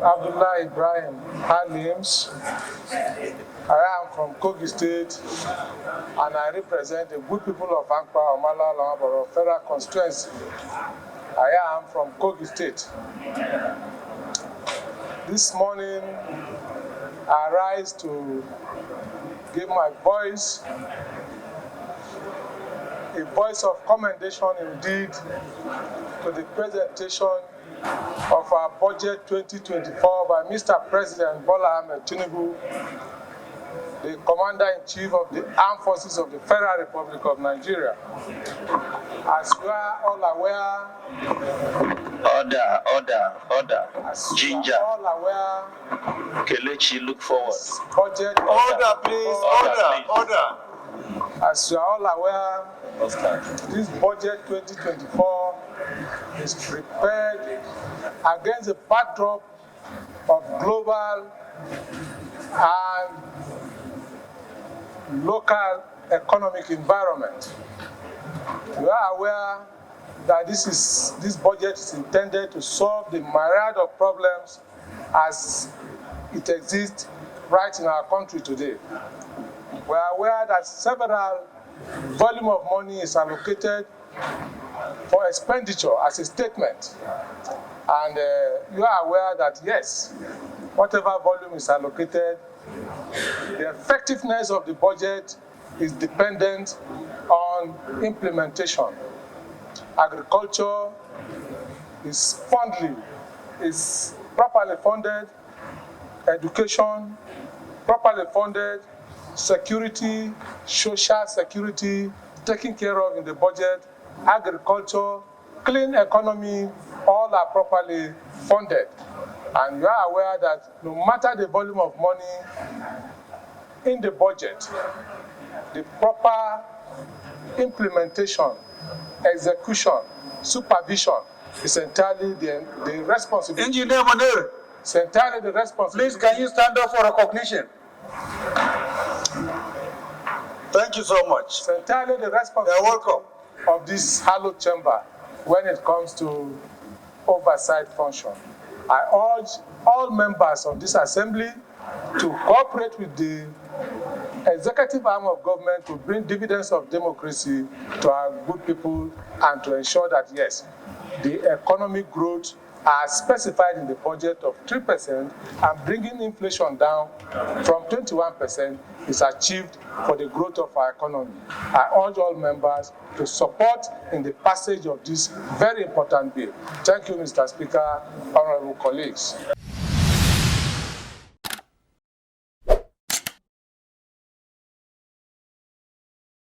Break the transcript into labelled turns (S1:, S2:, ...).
S1: Abdullahi Ibrahim, Halims. I am from Kogi State, and I represent the good people of Ankpa, Omala, Longaboro Federal Constituency. I am from Kogi State. This morning, I rise to give my voice, a voice of commendation indeed, to the presentation of our budget 2024 by Mr. President Bola Tinubu, the Commander-in-Chief of the Armed Forces of the Federal Republic of Nigeria. As we are all aware,
S2: Order. Ginger.
S1: All aware,
S2: Kelechi, look forward.
S1: Budget.
S3: Order, please. Order.
S1: As you are all aware, this budget 2024 is prepared against the backdrop of global and local economic environment. You are aware that this budget is intended to solve the myriad of problems as it exists right in our country today. We are aware that several volume of money is allocated for expenditure as a statement. And you are aware that yes, whatever volume is allocated, the effectiveness of the budget is dependent on implementation. Agriculture is properly funded, education properly funded, security, social security taken care of in the budget, agriculture, clean economy, all are properly funded. And you are aware that no matter the volume of money in the budget, the proper implementation, execution, supervision is entirely the responsibility.
S3: Engineer Manir,
S1: It's entirely the responsibility.
S3: please can you stand up for recognition? Thank you so much.
S1: It's entirely the responsibility.
S3: You're welcome.
S1: Of this hallowed chamber when it comes to oversight function. I urge all members of this assembly to cooperate with the executive arm of government to bring dividends of democracy to our good people and to ensure that, yes, the economic growth as specified in the budget of 3% and bringing inflation down from 21% is achieved for the growth of our economy. I urge all members to support in the passage of this very important bill. Thank you, Mr. Speaker, honorable colleagues.